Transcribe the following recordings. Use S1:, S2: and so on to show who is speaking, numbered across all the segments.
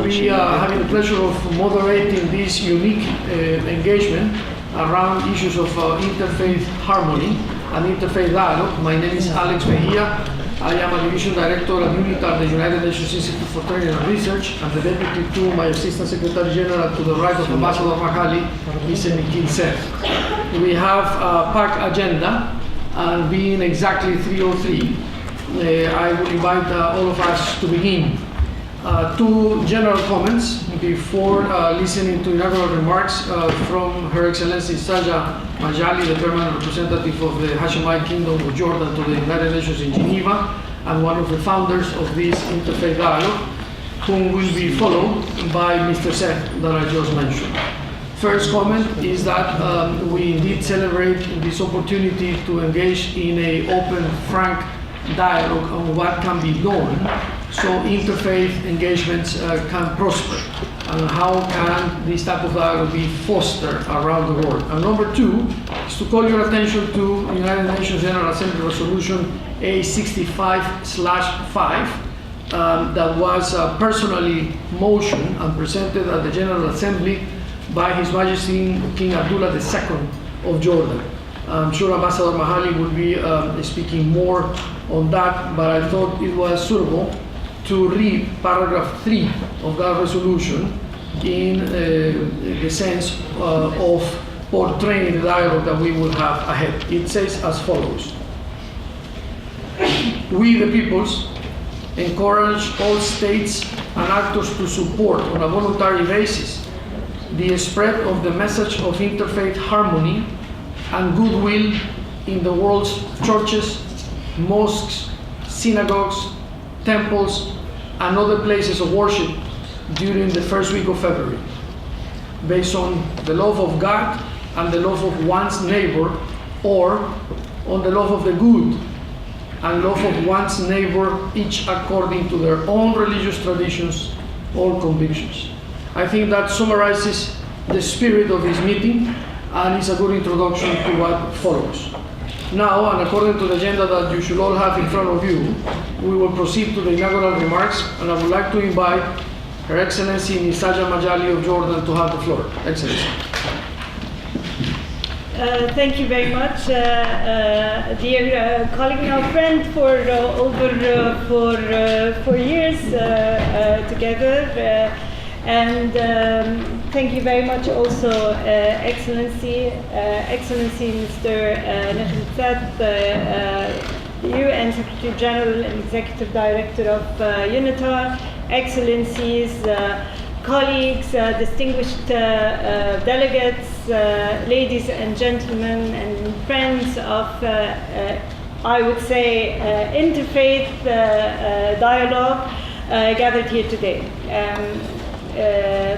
S1: be having the pleasure of moderating this unique engagement around issues of interfaith harmony and interfaith dialogue. My name is Alex Mejia. I am a division director at UNITAR, the United Nations Institute for Training and Research, and the deputy to my assistant secretary general to the right of Ambassador Mahali, Mr. Nikhil Seth. We have a packed agenda, and being exactly 3:03, I will invite all of us to begin. Two general comments before listening to inaugural remarks from Her Excellency Saja Majali, the permanent representative of the Hashemite Kingdom of Jordan to the United Nations in Geneva, and one of the founders of this Interfaith Dialogue, whom will be followed by Mr. Seth that I just mentioned. First comment is that we indeed celebrate this opportunity to engage in an open, frank dialogue on what can be done so interfaith engagements can prosper, and how can this type of dialogue be fostered around the world. And number two is to call your attention to United Nations General Assembly Resolution A65/5 that was personally motioned and presented at the General Assembly by His Majesty King Abdullah II of Jordan. I'm sure Ambassador Mahali will be speaking more on that, but I thought it was suitable to read paragraph 3 of that resolution in the sense of portraying the dialogue that we will have ahead. It says as follows: we, the peoples, encourage all states and actors to support on a voluntary basis the spread of the message of interfaith harmony and goodwill in the world's churches, mosques, synagogues, temples, and other places of worship during the first week of February, based on the love of God and the love of one's neighbor, or on the love of the good and love of one's neighbor, each according to their own religious traditions or convictions. I think that summarizes the spirit of this meeting and is a good introduction to what follows. Now, and according to the agenda that you should all have in front of you, we will proceed to the inaugural remarks, and I would like to invite Her Excellency Ms. Saja Majali of Jordan to have the floor. Excellency.
S2: Thank you very much, dear colleague, now friend for over 4 years together. And thank you very much also, Excellency Mr. Nikhil Seth, UN Secretary General and Executive Director of UNITAR, Excellencies, colleagues, distinguished delegates, ladies and gentlemen, and friends of, I would say, interfaith dialogue gathered here today.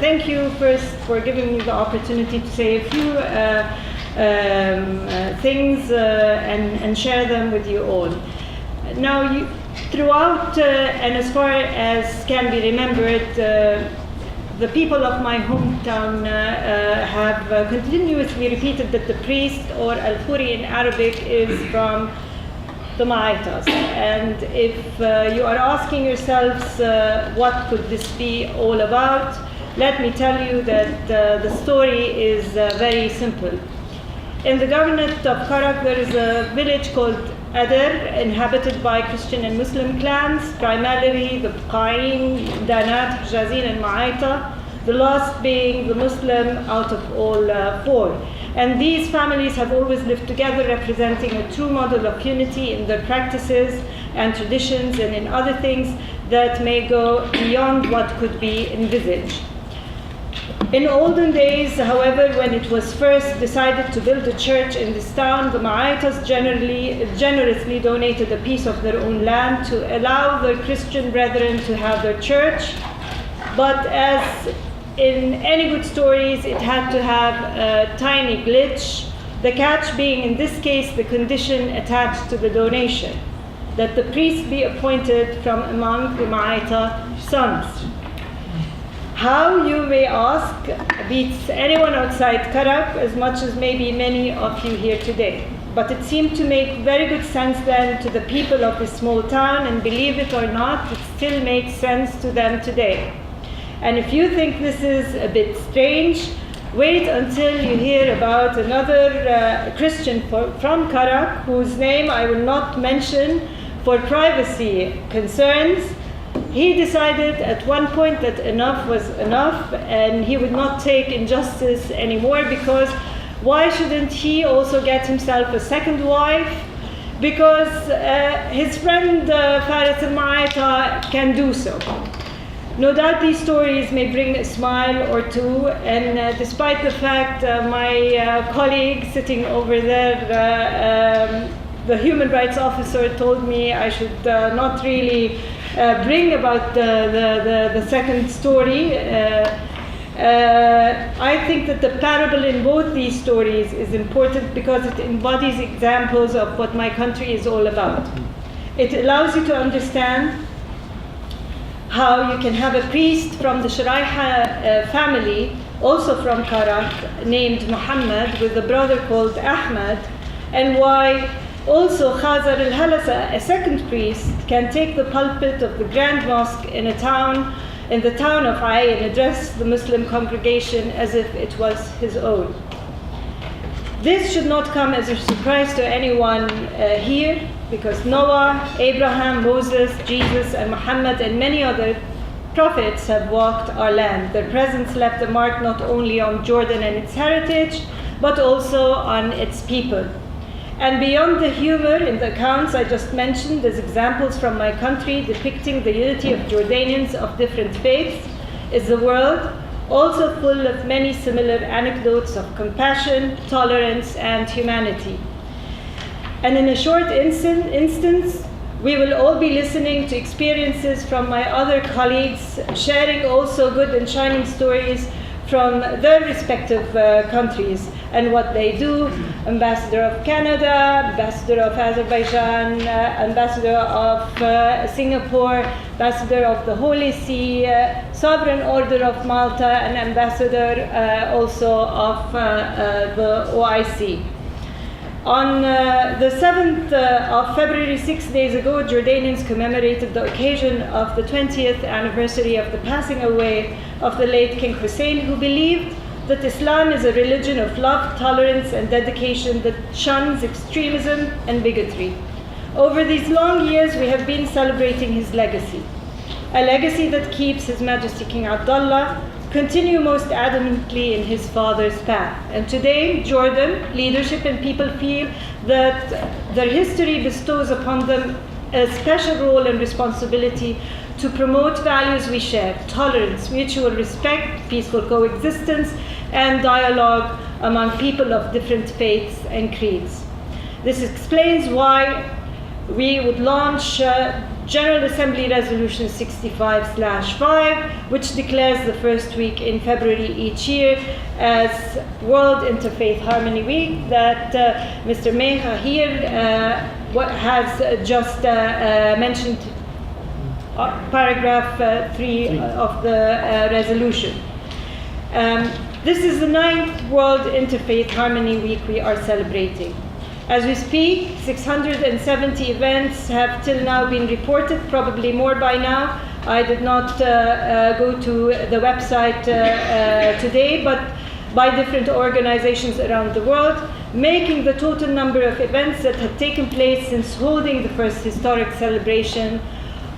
S2: Thank you first for giving me the opportunity to say a few things and share them with you all. Now, throughout and as far as can be remembered, the people of my hometown have continuously repeated that the priest, or al-Khuri in Arabic, is from the Ma'aitas. And if you are asking yourselves what could this be all about, let me tell you that the story is very simple. In the governorate of Karak, there is a village called Adar, inhabited by Christian and Muslim clans, primarily the Qaim, Danat, Hijazin, and Ma'aita, the last being the Muslim out of all four. And these families have always lived together, representing a true model of unity in their practices and traditions and in other things that may go beyond what could be envisaged. In olden days, however, when it was first decided to build a church in this town, the Ma'aitas generously donated a piece of their own land to allow their Christian brethren to have their church. But as in any good stories, it had to have a tiny glitch, the catch being, in this case, the condition attached to the donation, that the priest be appointed from among the Ma'aita sons. How, you may ask, beats anyone outside Karak, as much as maybe many of you here today. But it seemed to make very good sense then to the people of this small town, and believe it or not, it still makes sense to them today. And if you think this is a bit strange, wait until you hear about another Christian from Karak, whose name I will not mention for privacy concerns. He decided at one point that enough was enough and he would not take injustice anymore, because why shouldn't he also get himself a second wife? Because his friend Faris al-Ma'ata can do so. No doubt these stories may bring a smile or two, and despite the fact my colleague sitting over there, the human rights officer, told me I should not really bring about the second story, I think that the parable in both these stories is important because it embodies examples of what my country is all about. It allows you to understand how you can have a priest from the Shuraiha family, also from Karak, named Muhammad, with a brother called Ahmad, and why also Khazar al-Halasa, a second priest, can take the pulpit of the Grand Mosque in the town of Ai and address the Muslim congregation as if it was his own. This should not come as a surprise to anyone here, because Noah, Abraham, Moses, Jesus, and Muhammad, and many other prophets have walked our land. Their presence left a mark not only on Jordan and its heritage, but also on its people. And beyond the humor in the accounts I just mentioned, there's examples from my country depicting the unity of Jordanians of different faiths, is the world also full of many similar anecdotes of compassion, tolerance, and humanity. And in a short instance, we will all be listening to experiences from my other colleagues, sharing also good and shining stories from their respective countries and what they do. Ambassador of Canada, Ambassador of Azerbaijan, Ambassador of Singapore, Ambassador of the Holy See, Sovereign Order of Malta, and Ambassador also of the OIC. On the 7th of February, 6 days ago, Jordanians commemorated the occasion of the 20th anniversary of the passing away of the late King Hussein, who believed that Islam is a religion of love, tolerance, and dedication that shuns extremism and bigotry. Over these long years, we have been celebrating his legacy, a legacy that keeps His Majesty King Abdullah continue most adamantly in his father's path. And today, Jordan leadership and people feel that their history bestows upon them a special role and responsibility to promote values we share: tolerance, mutual respect, peaceful coexistence, and dialogue among people of different faiths and creeds. This explains why we would launch General Assembly Resolution 65/5, which declares the first week in February each year as World Interfaith Harmony Week, that Mr. Meha here has just mentioned paragraph 3 of the resolution. This is the 9th World Interfaith Harmony Week we are celebrating. As we speak, 670 events have till now been reported, probably more by now. I did not go to the website today, but by different organizations around the world, making the total number of events that have taken place since holding the first historic celebration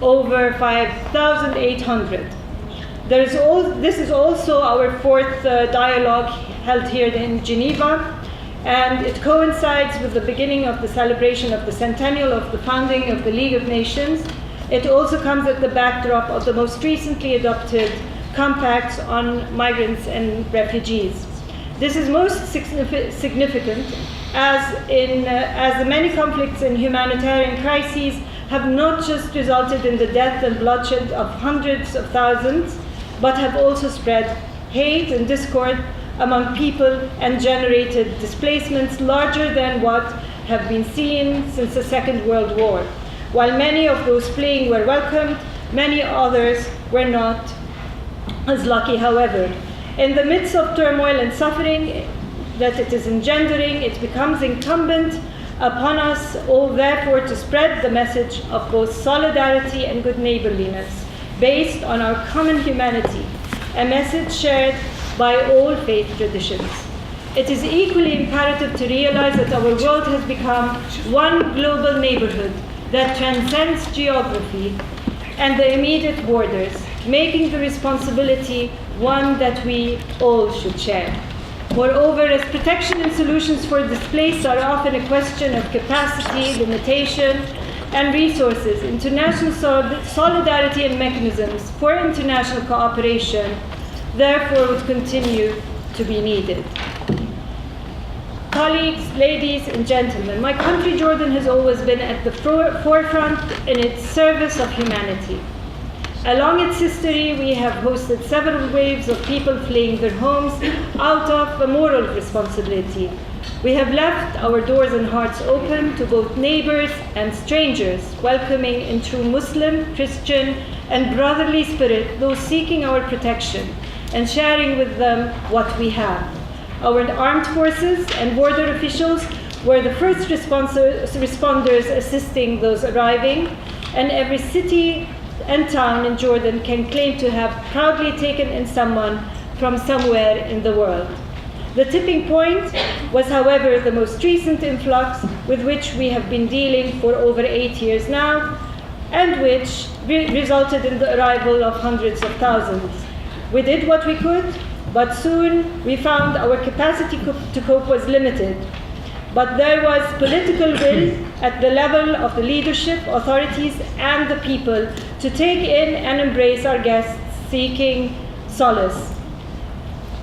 S2: over 5,800. This is also our 4th dialogue held here in Geneva, and it coincides with the beginning of the celebration of the centennial of the founding of the League of Nations. It also comes at the backdrop of the most recently adopted compacts on migrants and refugees. This is most significant as the many conflicts and humanitarian crises have not just resulted in the death and bloodshed of hundreds of thousands, but have also spread hate and discord among people and generated displacements larger than what have been seen since the Second World War. While many of those fleeing were welcomed, many others were not as lucky, however. In the midst of turmoil and suffering that it is engendering, it becomes incumbent upon us all, therefore, to spread the message of both solidarity and good neighborliness, based on our common humanity, a message shared by all faith traditions. It is equally imperative to realize that our world has become one global neighborhood that transcends geography and the immediate borders, making the responsibility one that we all should share. Moreover, as protection and solutions for displaced are often a question of capacity, limitation, and resources, international solidarity and mechanisms for international cooperation, therefore, would continue to be needed. Colleagues, ladies and gentlemen, my country, Jordan, has always been at the forefront in its service of humanity. Along its history, we have hosted several waves of people fleeing their homes out of a moral responsibility. We have left our doors and hearts open to both neighbors and strangers, welcoming in true Muslim, Christian, and brotherly spirit those seeking our protection and sharing with them what we have. Our armed forces and border officials were the first responders assisting those arriving, and every city and town in Jordan can claim to have proudly taken in someone from somewhere in the world. The tipping point was, however, the most recent influx with which we have been dealing for over 8 years now, and which resulted in the arrival of hundreds of thousands. We did what we could, but soon we found our capacity to cope was limited. But there was political will at the level of the leadership, authorities, and the people to take in and embrace our guests seeking solace.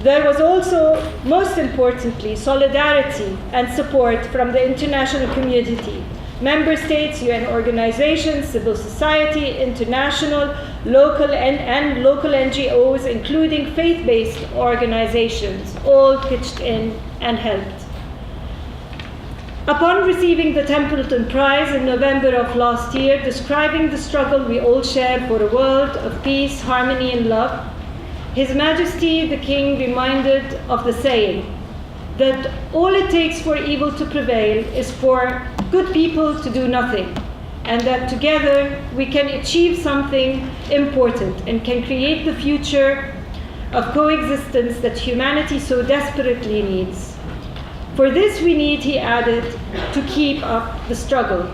S2: There was also, most importantly, solidarity and support from the international community, member states, UN organizations, civil society, international, local and local NGOs, including faith-based organizations, all pitched in and helped. Upon receiving the Templeton Prize in November of last year, describing the struggle we all share for a world of peace, harmony, and love, His Majesty the King reminded of the saying that all it takes for evil to prevail is for good people to do nothing, and that together we can achieve something important and can create the future of coexistence that humanity so desperately needs. For this we need, he added, to keep up the struggle.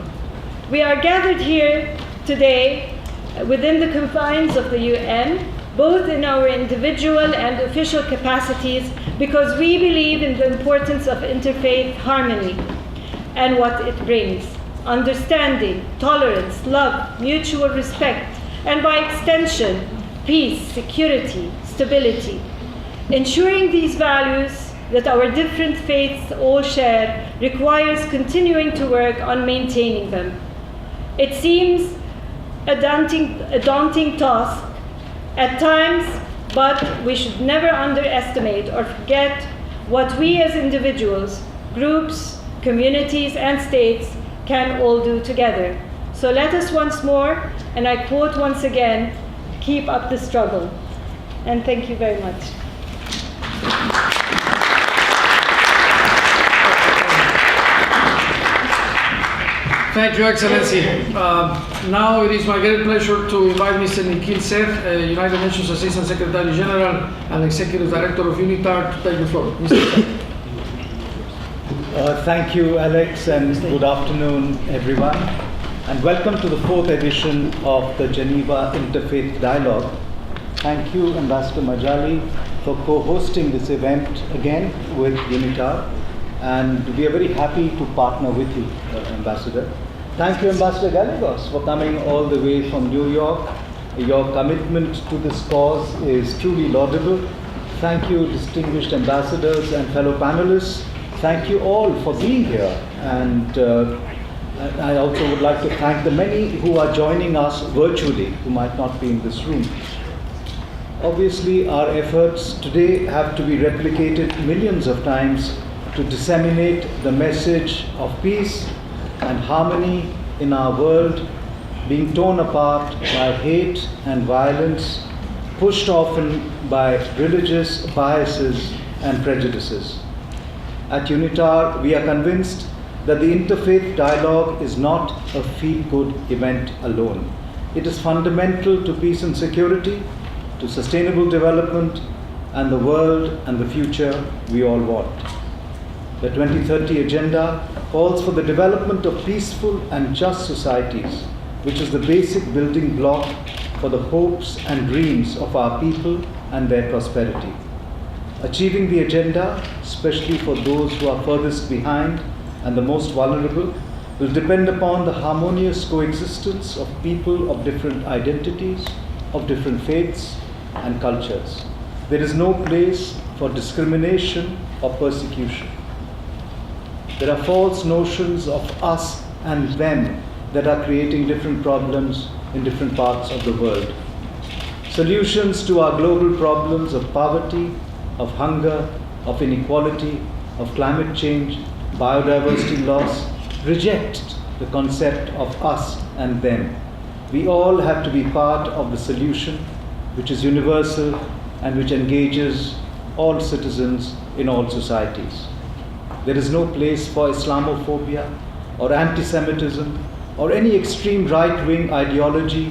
S2: We are gathered here today within the confines of the UN, both in our individual and official capacities, because we believe in the importance of interfaith harmony and what it brings: understanding, tolerance, love, mutual respect, and by extension, peace, security, stability. Ensuring these values that our different faiths all share requires continuing to work on maintaining them. It seems a daunting task at times, but we should never underestimate or forget what we as individuals, groups, communities, and states can all do together. So let us once more, and I quote once again, keep up the struggle. And thank you very much.
S1: Thank you, Excellency. Now it is my great pleasure to invite Mr. Nikhil Seth, United Nations Assistant Secretary General and Executive Director of UNITAR, to take the floor. Mr. Seth.
S3: Thank you, Alex, and good afternoon, everyone. And welcome to the 4th edition of the Geneva Interfaith Dialogue. Thank you, Ambassador Majali, for co-hosting this event again with UNITAR. And we are very happy to partner with you, Ambassador. Thank you, Ambassador Gallegos, for coming all the way from New York. Your commitment to this cause is truly laudable. Thank you, distinguished ambassadors and fellow panelists. Thank you all for being here. And I also would like to thank the many who are joining us virtually, who might not be in this room. Obviously, our efforts today have to be replicated millions of times to disseminate the message of peace and harmony in our world, being torn apart by hate and violence, pushed often by religious biases and prejudices. At UNITAR, we are convinced that the Interfaith Dialogue is not a feel-good event alone. It is fundamental to peace and security, to sustainable development and the world and the future we all want. The 2030 Agenda calls for the development of peaceful and just societies, which is the basic building block for the hopes and dreams of our people and their prosperity. Achieving the agenda, especially for those who are furthest behind and the most vulnerable, will depend upon the harmonious coexistence of people of different identities, of different faiths and cultures. There is no place for discrimination or persecution. There are false notions of us and them that are creating different problems in different parts of the world. Solutions to our global problems of poverty, of hunger, of inequality, of climate change, biodiversity loss, reject the concept of us and them. We all have to be part of the solution, which is universal and which engages all citizens in all societies. There is no place for Islamophobia or anti-Semitism or any extreme right-wing ideology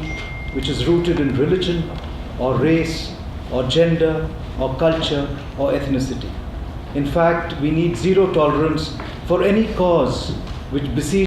S3: which is rooted in religion or race or gender or culture or ethnicity. In fact, we need zero tolerance for any cause which besieges